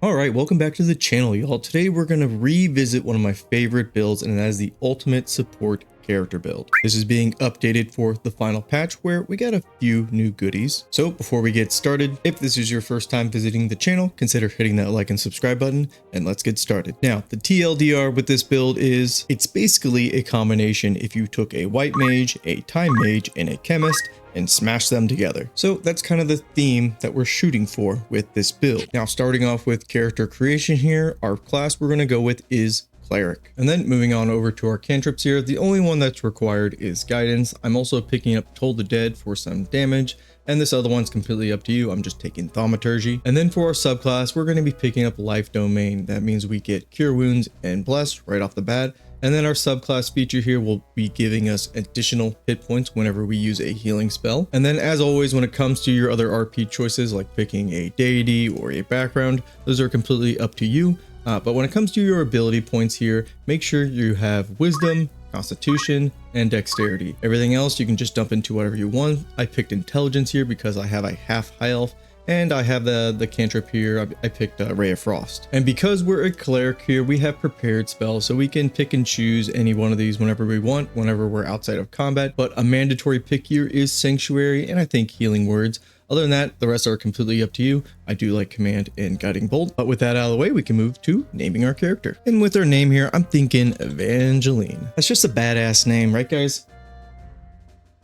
Alright, welcome back to the channel, y'all. Today we're going to revisit one of my favorite builds, and that is the Ultimate Support Character build. This is being updated for the final patch where we got a few new goodies. So before we get started, if this is your first time visiting the channel, consider hitting that like and subscribe button, and let's get started. Now, the TLDR with this build is, it's basically a combination if you took a white mage, a time mage, and a chemist, and smash them together. So that's kind of the theme that we're shooting for with this build. Now, starting off with character creation here, our class we're going to go with is Cleric. And then moving on over to our cantrips here, the only one that's required is Guidance. I'm also picking up Toll the Dead for some damage, and this other one's completely up to you. I'm just taking Thaumaturgy. And then for our subclass, we're going to be picking up Life Domain. That means we get Cure Wounds and Bless right off the bat. And then our subclass feature here will be giving us additional hit points whenever we use a healing spell. And then as always, when it comes to your other RP choices, like picking a deity or a background, those are completely up to you. But when it comes to your ability points here, make sure you have Wisdom, Constitution, and Dexterity. Everything else you can just dump into whatever you want. I picked Intelligence here because I have a half high elf, and I have the cantrip here. I picked Ray of Frost. And because we're a cleric here, we have prepared spells, so we can pick and choose any one of these whenever we want, whenever we're outside of combat. But a mandatory pick here is Sanctuary, and I think Healing Words. Other than that, the rest are completely up to you. I do like Command and Guiding Bolt. But with that out of the way, we can move to naming our character. And with our name here, I'm thinking Evangeline. That's just a badass name, right guys?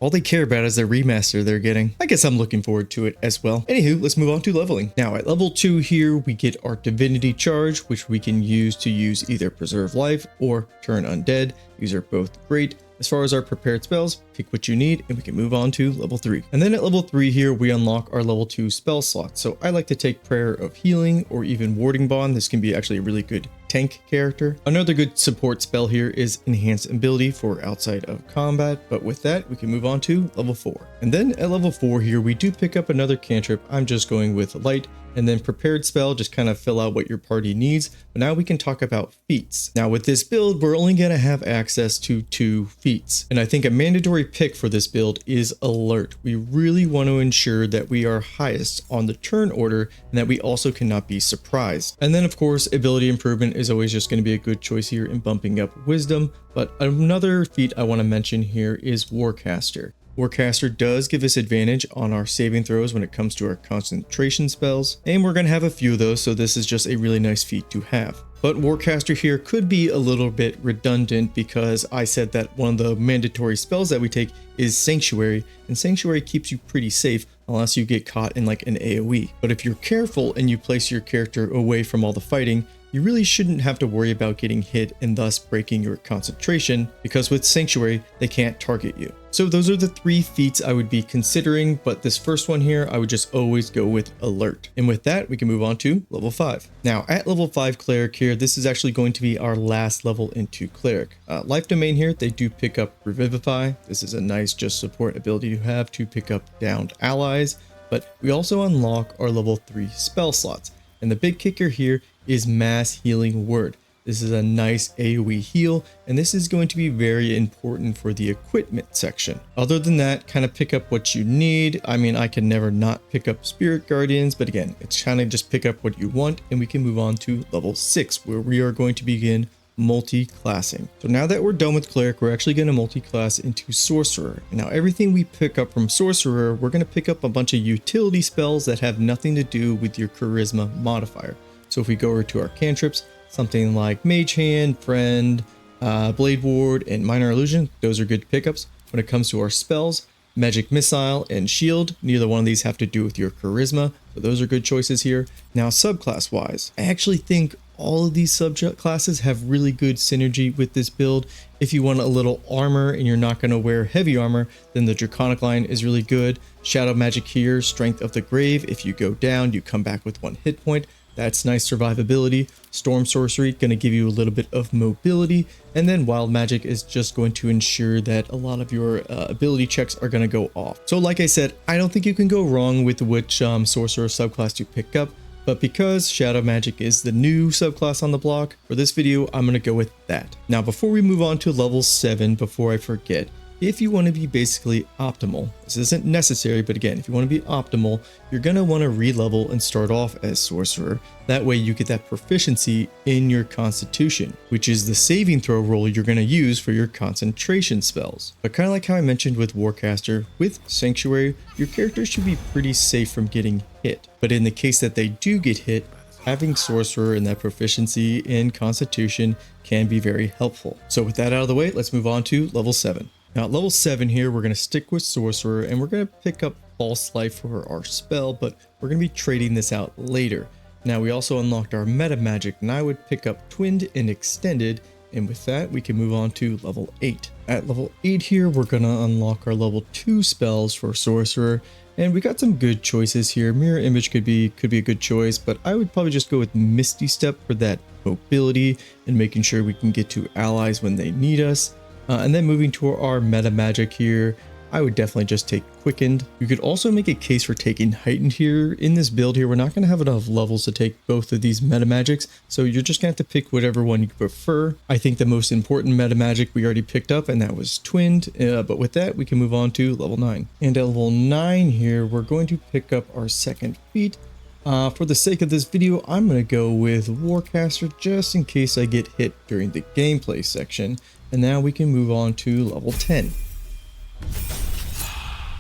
All they care about is the remaster they're getting. I guess I'm looking forward to it as well. Anywho, let's move on to leveling. Now at level 2 here, we get our Divinity Charge, which we can use either Preserve Life or Turn Undead. These are both great. As far as our prepared spells, pick what you need and we can move on to level 3. And then at level 3 here, we unlock our level 2 spell slots. So I like to take Prayer of Healing or even Warding Bond. This can be actually a really good tank character. Another good support spell here is Enhanced Ability for outside of combat. But with that, we can move on to level 4. And then at level 4 here, we do pick up another cantrip. I'm just going with Light. And then prepared spell, just kind of fill out what your party needs. But now we can talk about feats. Now with this build, we're only going to have access to 2 feats. And I think a mandatory pick for this build is Alert. We really want to ensure that we are highest on the turn order and that we also cannot be surprised. And then of course, ability improvement is always just going to be a good choice here in bumping up wisdom. But another feat I want to mention here is Warcaster. Warcaster does give us advantage on our saving throws when it comes to our concentration spells, and we're going to have a few of those, so this is just a really nice feat to have. But Warcaster here could be a little bit redundant because I said that one of the mandatory spells that we take is Sanctuary, and Sanctuary keeps you pretty safe unless you get caught in like an AoE. But if you're careful and you place your character away from all the fighting, you really shouldn't have to worry about getting hit and thus breaking your concentration, because with Sanctuary, they can't target you. So those are the 3 feats I would be considering, but this first one here, I would just always go with Alert. And with that, we can move on to level 5. Now at level 5 Cleric here, this is actually going to be our last level into Cleric. Life Domain here, they do pick up Revivify. This is a nice just support ability you have to pick up downed allies, but we also unlock our level 3 spell slots. And the big kicker here is Mass Healing Word. This is a nice AoE heal, and this is going to be very important for the equipment section. Other than that, kind of pick up what you need. I mean, I can never not pick up Spirit Guardians, but again, it's kind of just pick up what you want, and we can move on to level 6, where we are going to begin multi-classing. So now that we're done with Cleric, we're actually going to multi-class into Sorcerer. And now everything we pick up from Sorcerer, we're going to pick up a bunch of utility spells that have nothing to do with your Charisma modifier. So if we go over to our cantrips, something like Mage Hand, Friend, Blade Ward, and Minor Illusion, those are good pickups. When it comes to our spells, Magic Missile and Shield, neither one of these have to do with your Charisma, so those are good choices here. Now subclass wise, I actually think all of these subclasses have really good synergy with this build. If you want a little armor and you're not going to wear heavy armor, then the Draconic line is really good. Shadow Magic here, Strength of the Grave, if you go down, you come back with 1 hit point. That's nice survivability. Storm Sorcery, going to give you a little bit of mobility. And then Wild Magic is just going to ensure that a lot of your ability checks are going to go off. So like I said, I don't think you can go wrong with which Sorcerer subclass to pick up. But because Shadow Magic is the new subclass on the block, for this video, I'm going to go with that. Now, before we move on to level 7, before I forget, if you want to be basically optimal, this isn't necessary, but again, if you want to be optimal, you're going to want to re-level and start off as sorcerer. That way you get that proficiency in your constitution, which is the saving throw roll you're going to use for your concentration spells. But kind of like how I mentioned with Warcaster, with Sanctuary, your character should be pretty safe from getting hit. But in the case that they do get hit, having sorcerer and that proficiency in constitution can be very helpful. So with that out of the way, let's move on to level 7. Now at level 7 here, we're going to stick with sorcerer and we're going to pick up false life for our spell, but we're going to be trading this out later. Now we also unlocked our meta magic, and I would pick up twinned and extended, and with that we can move on to level 8. At level 8 here, we're going to unlock our level 2 spells for sorcerer, and we got some good choices here. Mirror image could be a good choice, but I would probably just go with Misty Step for that mobility and making sure we can get to allies when they need us. And then moving to our meta magic here, I would definitely just take Quickened. You could also make a case for taking Heightened here. In this build here, we're not going to have enough levels to take both of these meta magics, so you're just going to have to pick whatever one you prefer. I think the most important meta magic we already picked up, and that was Twinned, but with that, we can move on to level 9. And at level 9 here, we're going to pick up our second feat. For the sake of this video, I'm going to go with Warcaster just in case I get hit during the gameplay section. And now we can move on to level 10.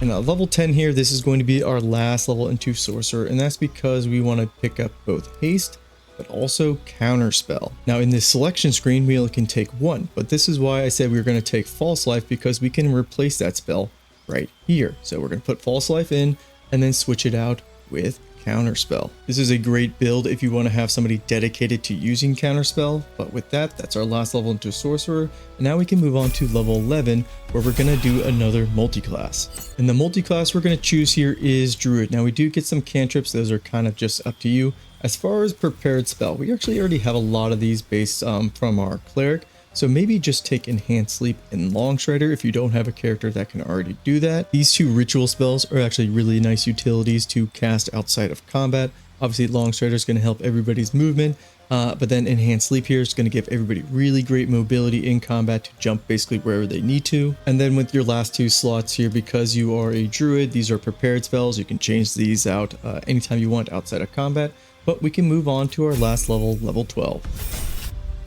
And at level 10 here, this is going to be our last level into sorcerer, and that's because we want to pick up both haste but also counterspell. Now in this selection screen, we only can take one, but this is why I said we were going to take false life, because we can replace that spell right here. So we're going to put false life in and then switch it out with counterspell. This is a great build if you want to have somebody dedicated to using counterspell, but with that, that's our last level into sorcerer. And now we can move on to level 11, where we're going to do another multi-class. And the multi-class we're going to choose here is druid. Now we do get some cantrips, those are kind of just up to you. As far as prepared spell, we actually already have a lot of these based from our cleric. So maybe just take Enhanced Sleep and Longstrider if you don't have a character that can already do that. These two ritual spells are actually really nice utilities to cast outside of combat. Obviously Longstrider is going to help everybody's movement, but then Enhanced Sleep here is going to give everybody really great mobility in combat to jump basically wherever they need to. And then with your last two slots here, because you are a druid, these are prepared spells. You can change these out anytime you want outside of combat, but we can move on to our last level, level 12.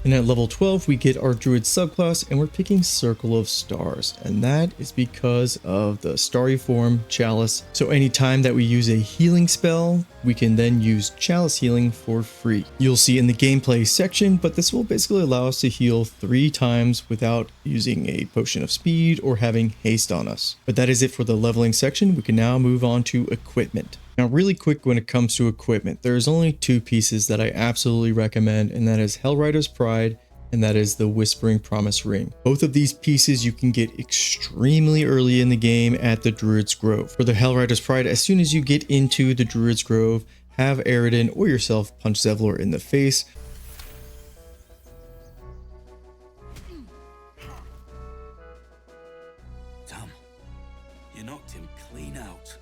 And at level 12, we get our druid subclass, and we're picking Circle of Stars, and that is because of the Starry Form Chalice. So anytime that we use a healing spell, we can then use Chalice healing for free. You'll see in the gameplay section, but this will basically allow us to heal 3 times without using a potion of speed or having haste on us. But that is it for the leveling section. We can now move on to equipment. Now really quick, when it comes to equipment, there's only 2 pieces that I absolutely recommend, and that is Hellrider's Pride and that is the Whispering Promise Ring. Both of these pieces you can get extremely early in the game at the Druid's Grove. For the Hellrider's Pride, as soon as you get into the Druid's Grove, have Aridin or yourself punch Zevlor in the face. Tom, you knocked him clean out.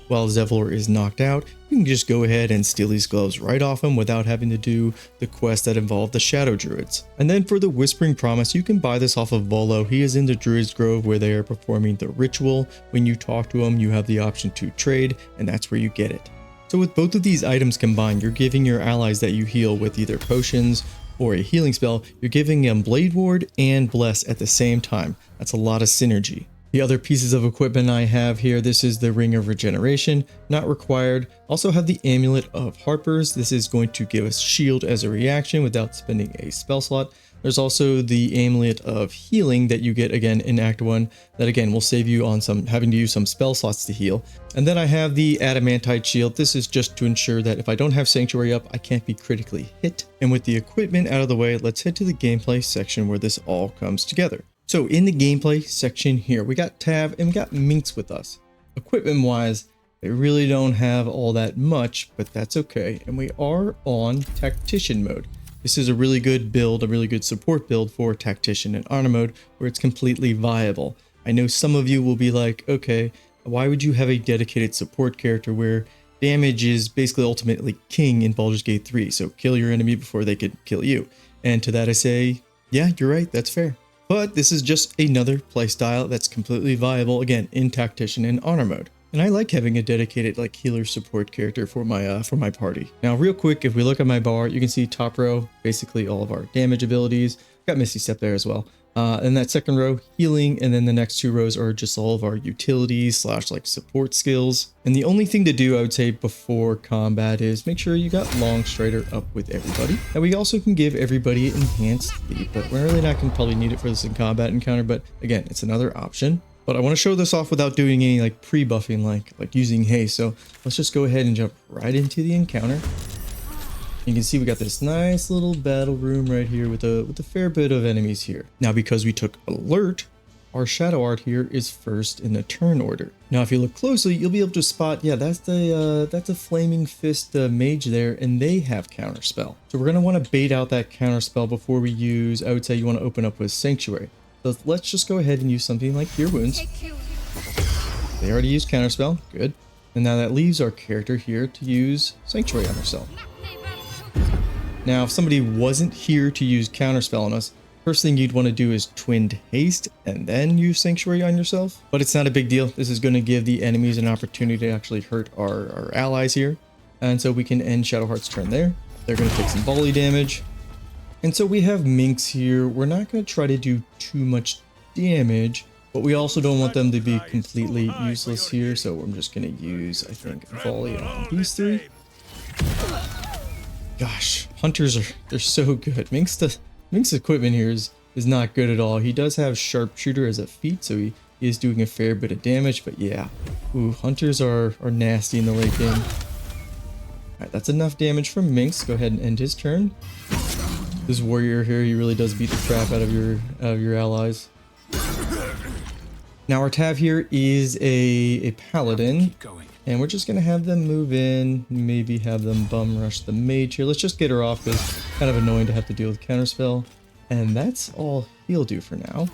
While Zevlor is knocked out, you can just go ahead and steal these gloves right off him without having to do the quest that involved the Shadow Druids. And then for the Whispering Promise, you can buy this off of Volo. He is in the Druid's Grove where they are performing the ritual. When you talk to him, you have the option to trade, and that's where you get it. So with both of these items combined, you're giving your allies that you heal with either potions or a healing spell, you're giving them Blade Ward and Bless at the same time. That's a lot of synergy. The other pieces of equipment I have here, this is the Ring of Regeneration, not required. Also have the Amulet of Harpers. This is going to give us shield as a reaction without spending a spell slot. There's also the Amulet of Healing that you get again in Act 1 that again will save you on having to use some spell slots to heal. And then I have the Adamantite Shield. This is just to ensure that if I don't have Sanctuary up, I can't be critically hit. And with the equipment out of the way, let's head to the gameplay section where this all comes together. So in the gameplay section here, we got Tav and we got Minx with us. Equipment wise, they really don't have all that much, but that's okay. And we are on Tactician mode. This is a really good build, a really good support build for Tactician and Honor mode where it's completely viable. I know some of you will be like, okay, why would you have a dedicated support character where damage is basically ultimately king in Baldur's Gate 3, so kill your enemy before they could kill you? And to that I say, yeah, you're right, that's fair. But this is just another playstyle that's completely viable, again, in Tactician and Honor mode. And I like having a dedicated like healer support character for my party. Now, real quick, if we look at my bar, you can see top row, basically all of our damage abilities. Got Misty Step there as well. And that second row, healing, and then the next 2 rows are just all of our utilities slash like support skills. And the only thing to do, I would say, before combat is make sure you got Long Strider up with everybody. Now we also can give everybody enhanced leap, but we're really not going to probably need it for this in combat encounter, but again, it's another option. But I want to show this off without doing any like pre-buffing, like using haste. So let's just go ahead and jump right into the encounter. You can see we got this nice little battle room right here with a fair bit of enemies here. Now, because we took alert, our shadow art here is first in the turn order. Now, if you look closely, you'll be able to spot, yeah, that's a Flaming Fist mage there, and they have counterspell. So we're gonna want to bait out that counterspell before we use. I would say you want to open up with Sanctuary. So let's just go ahead and use something like Cure Wounds. They already used counterspell, good. And now that leaves our character here to use Sanctuary on herself. Now, if somebody wasn't here to use counterspell on us, first thing you'd want to do is twinned haste and then use Sanctuary on yourself. But it's not a big deal. This is going to give the enemies an opportunity to actually hurt our allies here. And so we can end Shadowheart's turn there. They're going to take some volley damage. And so we have Minx here. We're not going to try to do too much damage, but we also don't want them to be completely useless here. So I'm just going to use, I think, volley on these 3. Gosh, hunters they're so good. Minx's equipment here is not good at all. He does have sharpshooter as a feat, so he is doing a fair bit of damage, but yeah. Ooh, hunters are nasty in the late game. Alright, that's enough damage from Minx. Go ahead and end his turn. This warrior here, he really does beat the crap out of your allies. Now our Tav here is a paladin. And we're just going to have them move in, maybe have them bum rush the mage here. Let's just get her off because it's kind of annoying to have to deal with counterspell. And that's all he'll do for now.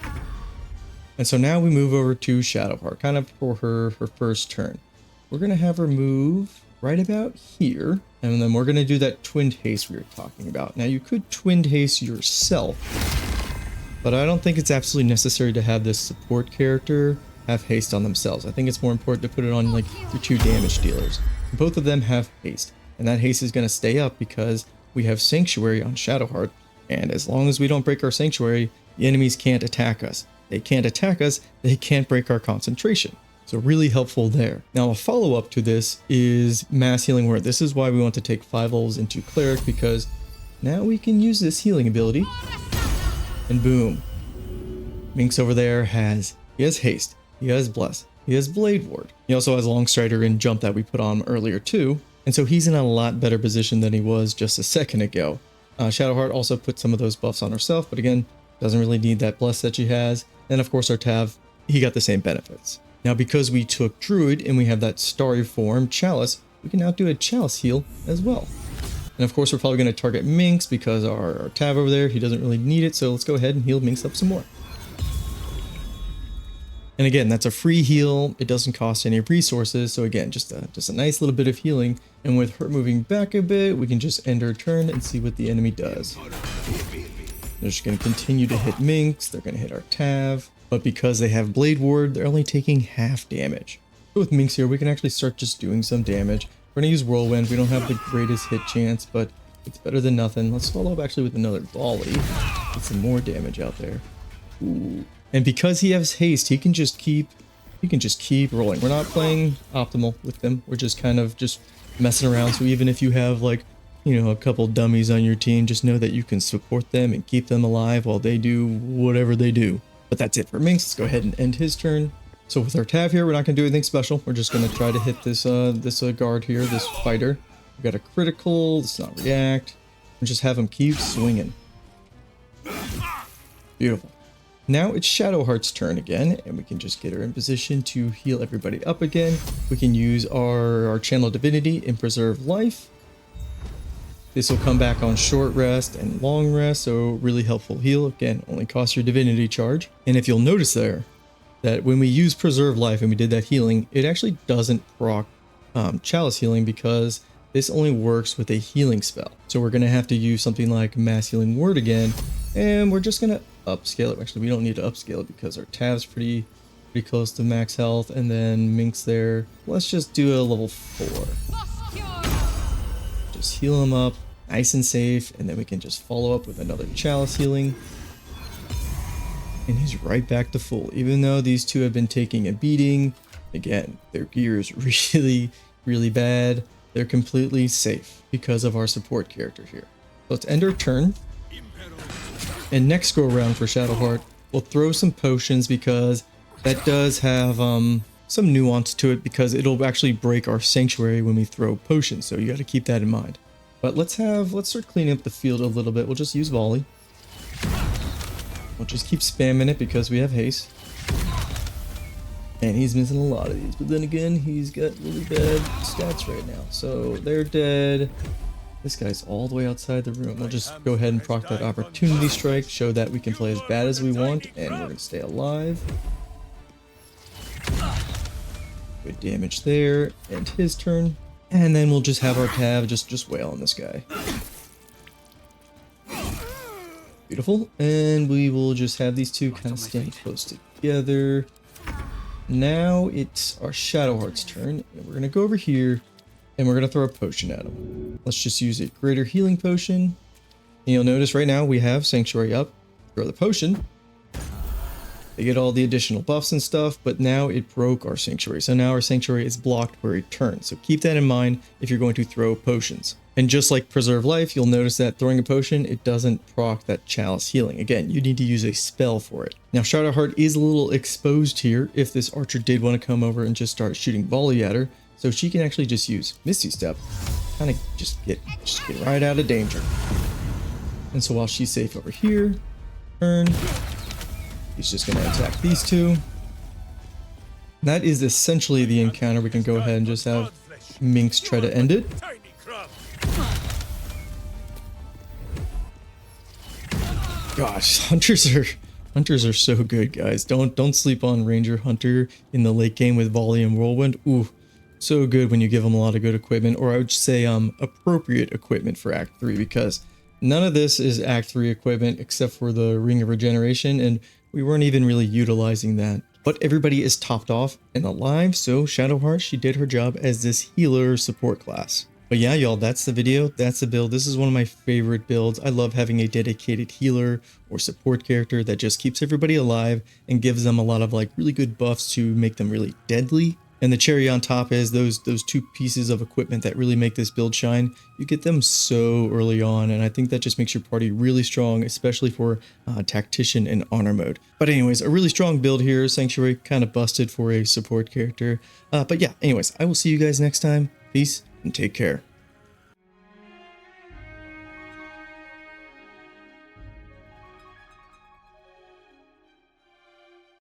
And so now we move over to Shadowheart, kind of for her first turn. We're going to have her move right about here. And then we're going to do that twinned haste we were talking about. Now you could twinned haste yourself, but I don't think it's absolutely necessary to have this support character have haste on themselves. I think it's more important to put it on like your 2 damage dealers. Both of them have haste, and that haste is going to stay up because we have Sanctuary on Shadowheart, and as long as we don't break our Sanctuary, the enemies can't attack us. They can't attack us, they can't break our concentration. So really helpful there. Now a follow-up to this is Mass Healing Word. This is why we want to take 5 levels into Cleric, because now we can use this healing ability, and boom. Minx over there has haste. He has Bless. He has Blade Ward. He also has Long Strider and Jump that we put on earlier too. And so he's in a lot better position than he was just a second ago. Shadowheart also put some of those buffs on herself, but again, doesn't really need that Bless that she has. And of course our Tav, he got the same benefits. Now because we took Druid and we have that starry form, Chalice, we can now do a Chalice heal as well. And of course we're probably going to target Minx because our Tav over there, he doesn't really need it. So let's go ahead and heal Minx up some more. And again, that's a free heal. It doesn't cost any resources. So again, just a nice little bit of healing. And with her moving back a bit, we can just end her turn and see what the enemy does. They're just going to continue to hit Minx. They're going to hit our Tav. But because they have Blade Ward, they're only taking half damage. So with Minx here, we can actually start just doing some damage. We're going to use Whirlwind. We don't have the greatest hit chance, but it's better than nothing. Let's follow up actually with another volley. Get some more damage out there. Ooh. And because he has haste, he can just keep rolling. We're not playing optimal with them. We're just kind of just messing around. So even if you have like, you know, a couple dummies on your team, just know that you can support them and keep them alive while they do whatever they do. But that's it for Minx. Let's go ahead and end his turn. So with our Tav here, we're not going to do anything special. We're just going to try to hit this guard here, this fighter. We got a critical. Let's not react. And just have him keep swinging. Beautiful. Now it's Shadowheart's turn again, and we can just get her in position to heal everybody up again. We can use our Channel Divinity and Preserve Life. This will come back on short rest and long rest, so really helpful heal. Again, only costs your Divinity charge. And if you'll notice there, that when we use Preserve Life and we did that healing, it actually doesn't proc Chalice healing because this only works with a healing spell. So we're going to have to use something like Mass Healing Word again And we're just gonna upscale it. Actually, we don't need to upscale it because our tab's pretty close to max health, and then Mink's there. Let's just do a level 4. Just heal him up, nice and safe, and then we can just follow up with another chalice healing. And he's right back to full, even though these two have been taking a beating. Again, their gear is really bad. They're completely safe because of our support character here. Let's end our turn. And next go around for Shadowheart, we'll throw some potions because that does have some nuance to it, because it'll actually break our sanctuary when we throw potions. So you got to keep that in mind. But let's start cleaning up the field a little bit. We'll just use volley. We'll just keep spamming it because we have haste. And he's missing a lot of these, but then again, he's got really bad stats right now. So they're dead. This guy's all the way outside the room. We'll just go ahead and proc that opportunity strike, show that we can play as bad as we want, and we're gonna stay alive. Good damage there, and his turn. And then we'll just have our tab just wail on this guy. Beautiful. And we will just have these two kind of stand close together. Now it's our Shadowheart's turn, and we're gonna go over here and we're gonna throw a potion at him. Let's just use a greater healing potion. And you'll notice right now we have Sanctuary up. Throw the potion. They get all the additional buffs and stuff, but now it broke our Sanctuary. So now our Sanctuary is blocked where it turns. So keep that in mind if you're going to throw potions. And just like Preserve Life, you'll notice that throwing a potion, it doesn't proc that chalice healing. Again, you need to use a spell for it. Now Shadowheart is a little exposed here if this archer did want to come over and just start shooting volley at her. So she can actually just use Misty Step, kind of just get right out of danger. And so while she's safe over here, turn, he's just going to attack these two. That is essentially the encounter. We can go ahead and just have Minx try to end it. Gosh, hunters are so good, guys. Don't sleep on Ranger Hunter in the late game with Volley and Whirlwind. Ooh, so good when you give them a lot of good equipment, or I would say appropriate equipment for Act 3, because none of this is Act 3 equipment except for the Ring of Regeneration, and we weren't even really utilizing that. But everybody is topped off and alive, so Shadowheart, she did her job as this healer support class. But yeah, y'all, that's the video. That's the build. This is one of my favorite builds. I love having a dedicated healer or support character that just keeps everybody alive and gives them a lot of like really good buffs to make them really deadly. And the cherry on top is those two pieces of equipment that really make this build shine. You get them so early on, and I think that just makes your party really strong, especially for Tactician and Honor mode. But anyways, a really strong build here. Sanctuary kind of busted for a support character. But yeah, anyways, I will see you guys next time. Peace and take care.